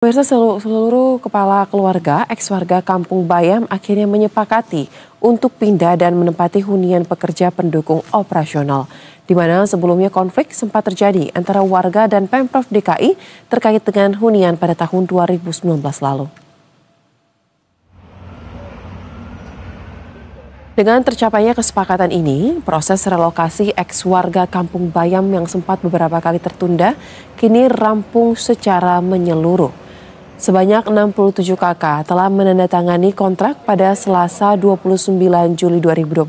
Pemirsa, seluruh kepala keluarga ex-warga Kampung Bayam akhirnya menyepakati untuk pindah dan menempati hunian pekerja pendukung operasional, di mana sebelumnya konflik sempat terjadi antara warga dan Pemprov DKI terkait dengan hunian pada tahun 2019 lalu. Dengan tercapainya kesepakatan ini, proses relokasi ex-warga Kampung Bayam yang sempat beberapa kali tertunda kini rampung secara menyeluruh. Sebanyak 67 KK telah menandatangani kontrak pada Selasa 29 Juli 2025.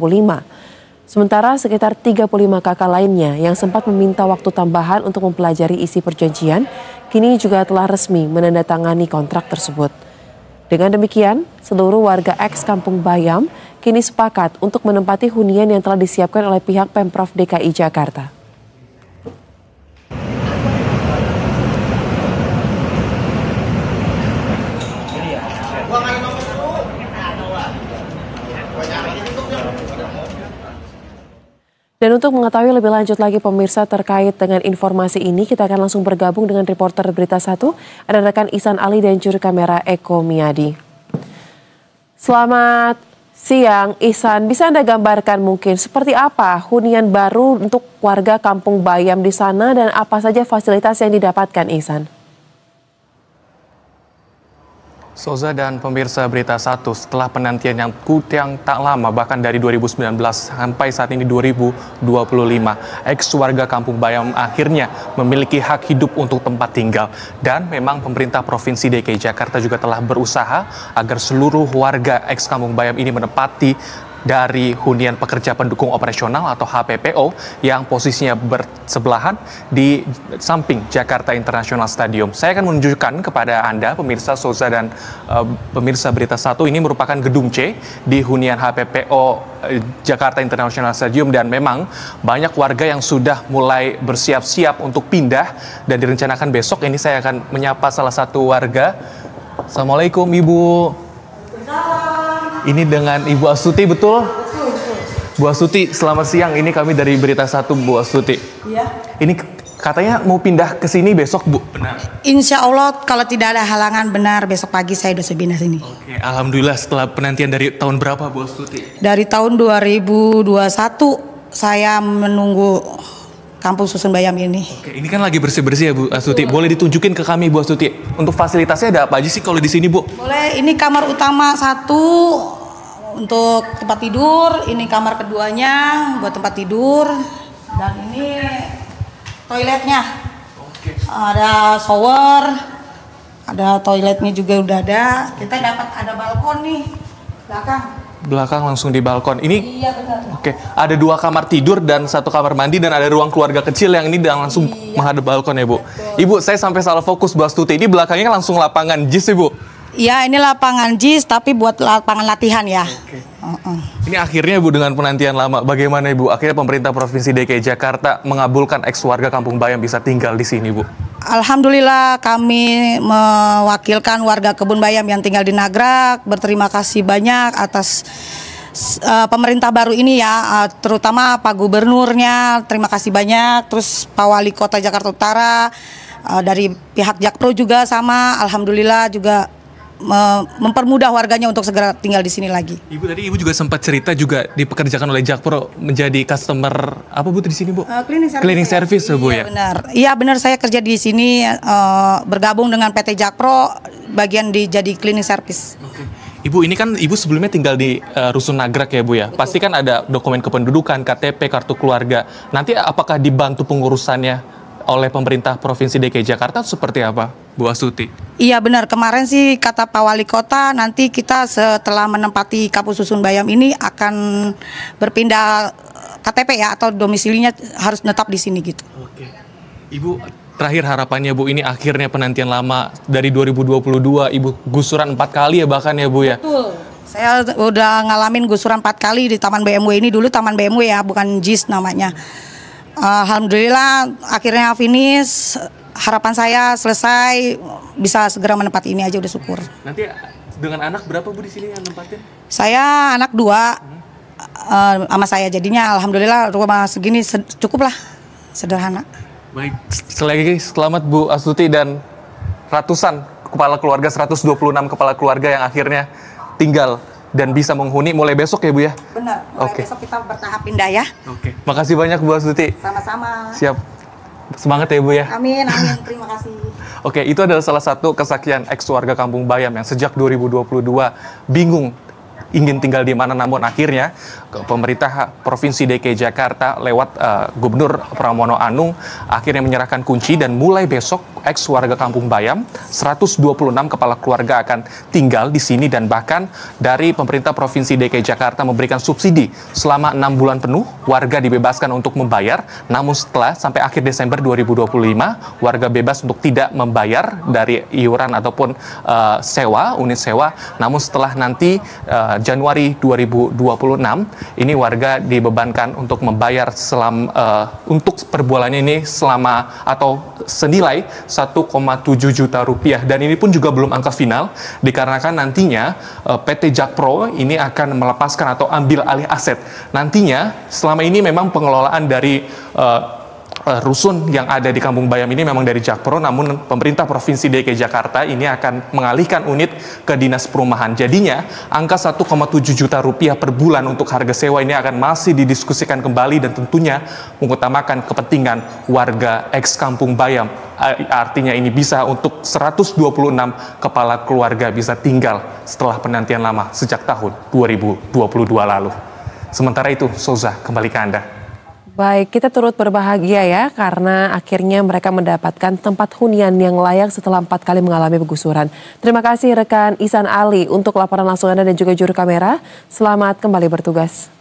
Sementara sekitar 35 KK lainnya yang sempat meminta waktu tambahan untuk mempelajari isi perjanjian, kini juga telah resmi menandatangani kontrak tersebut. Dengan demikian, seluruh warga ex Kampung Bayam kini sepakat untuk menempati hunian yang telah disiapkan oleh pihak Pemprov DKI Jakarta. Dan untuk mengetahui lebih lanjut lagi pemirsa terkait dengan informasi ini, kita akan langsung bergabung dengan reporter Berita 1, ada rekan Ihsan Ali dan juru kamera Eko Miadi. Selamat siang Ihsan, bisa Anda gambarkan mungkin seperti apa hunian baru untuk warga Kampung Bayam di sana dan apa saja fasilitas yang didapatkan Ihsan? Soza dan pemirsa Berita 1, setelah penantian yang tak lama, bahkan dari 2019 sampai saat ini 2025, ex-warga Kampung Bayam akhirnya memiliki hak hidup untuk tempat tinggal. Dan memang pemerintah Provinsi DKI Jakarta juga telah berusaha agar seluruh warga ex-Kampung Bayam ini menempati dari hunian pekerja pendukung operasional atau HPPO yang posisinya bersebelahan di samping Jakarta International Stadium. Saya akan menunjukkan kepada Anda, pemirsa Soza dan pemirsa Berita 1, ini merupakan gedung C di hunian HPPO Jakarta International Stadium, dan memang banyak warga yang sudah mulai bersiap-siap untuk pindah dan direncanakan besok. Ini saya akan menyapa salah satu warga. Assalamualaikum Ibu. Ini dengan Ibu Astuti, betul? Bu Astuti, selamat siang. Ini kami dari Berita 1, Bu Astuti. Iya. Ini katanya mau pindah ke sini besok, Bu. Benar? Insya Allah kalau tidak ada halangan, benar besok pagi saya udah pindah sini. Oke, alhamdulillah. Setelah penantian dari tahun berapa, Bu Astuti? Dari tahun 2021 saya menunggu Kampung Susun Bayam ini. Oke, ini kan lagi bersih-bersih ya, Bu Astuti. Boleh ditunjukin ke kami, Bu Astuti, untuk fasilitasnya ada apa aja sih kalau di sini, Bu? Boleh, ini kamar utama 1 untuk tempat tidur, ini kamar keduanya buat tempat tidur, dan ini toiletnya. Oke. Ada shower, ada toiletnya juga udah ada. Kita dapat ada balkon nih Belakang langsung di balkon. Ini Iya benar. Oke, ada 2 kamar tidur dan 1 kamar mandi, dan ada ruang keluarga kecil yang ini dan langsung menghadap balkon ya, Bu. Betul. Ibu, saya sampai salah fokus, Bu Astuti. Ini belakangnya langsung lapangan JIS, Ibu. Iya, ini lapangan JIS tapi buat lapangan latihan ya. Oke. Ini akhirnya, Bu, dengan penantian lama, bagaimana Ibu? Akhirnya pemerintah Provinsi DKI Jakarta mengabulkan ex-warga Kampung Bayam bisa tinggal di sini, Bu. Alhamdulillah kami mewakilkan warga Kebun Bayam yang tinggal di Nagrak. Berterima kasih banyak atas pemerintah baru ini ya, terutama Pak Gubernurnya, terima kasih banyak. Terus Pak Wali Kota Jakarta Utara, dari pihak Jakpro juga sama, alhamdulillah juga mempermudah warganya untuk segera tinggal di sini lagi. Ibu, tadi Ibu juga sempat cerita juga dipekerjakan oleh Jakpro menjadi customer apa, Bu, di sini, Bu? Cleaning service, Bu, ya? Benar. Iya benar, saya kerja di sini bergabung dengan PT Jakpro bagian jadi cleaning service. Oke. Ibu, ini kan Ibu sebelumnya tinggal di Rusun Nagrak ya, Bu, ya? Betul. Pasti kan ada dokumen kependudukan, KTP, kartu keluarga. Nanti apakah dibantu pengurusannya oleh pemerintah Provinsi DKI Jakarta seperti apa, Bu Astuti? Iya benar, kemarin sih kata Pak Wali Kota, nanti kita setelah menempati Kampung Susun Bayam ini akan berpindah KTP ya, atau domisilinya harus tetap di sini gitu. Oke. Ibu, terakhir harapannya, Bu, ini akhirnya penantian lama dari 2022, Ibu gusuran 4 kali ya bahkan ya, Bu, ya? Betul. Saya udah ngalamin gusuran 4 kali di Taman BMW ini, dulu Taman BMW ya, bukan JIS namanya. Alhamdulillah akhirnya finish. Harapan saya selesai, bisa segera menempati ini aja udah syukur. Nanti dengan anak berapa, Bu, di sini yang nempatin? Saya anak 2 sama saya, jadinya alhamdulillah rumah segini cukup lah, sederhana. Baik, sekali lagi selamat Bu Astuti dan ratusan kepala keluarga, 126 kepala keluarga yang akhirnya tinggal dan bisa menghuni mulai besok ya Bu ya? Benar, mulai besok kita bertahap pindah ya. Oke, makasih banyak Bu Astuti. Sama-sama. Siap, semangat ya Bu ya. Amin, amin, terima kasih. Oke, itu adalah salah satu kesaksian ex warga Kampung Bayam yang sejak 2022 bingung ingin tinggal di mana, namun akhirnya pemerintah Provinsi DKI Jakarta lewat Gubernur Pramono Anung akhirnya menyerahkan kunci dan mulai besok ex warga Kampung Bayam 126 kepala keluarga akan tinggal di sini, dan bahkan dari pemerintah Provinsi DKI Jakarta memberikan subsidi selama 6 bulan penuh warga dibebaskan untuk membayar, namun setelah sampai akhir Desember 2025 warga bebas untuk tidak membayar dari iuran ataupun unit sewa, namun setelah nanti Januari 2026 ini warga dibebankan untuk membayar untuk per bulannya ini selama atau senilai 1,7 juta rupiah, dan ini pun juga belum angka final dikarenakan nantinya PT Jakpro ini akan melepaskan atau ambil alih aset. Nantinya selama ini memang pengelolaan dari rusun yang ada di Kampung Bayam ini memang dari Jakpro, namun pemerintah Provinsi DKI Jakarta ini akan mengalihkan unit ke Dinas Perumahan. Jadinya angka 1,7 juta rupiah per bulan untuk harga sewa ini akan masih didiskusikan kembali dan tentunya mengutamakan kepentingan warga ex Kampung Bayam. Artinya ini bisa untuk 126 kepala keluarga bisa tinggal setelah penantian lama sejak tahun 2022 lalu. Sementara itu, Souza, kembali ke Anda. Baik, kita turut berbahagia ya karena akhirnya mereka mendapatkan tempat hunian yang layak setelah 4 kali mengalami penggusuran. Terima kasih rekan Ihsan Ali untuk laporan langsung Anda dan juga juru kamera. Selamat kembali bertugas.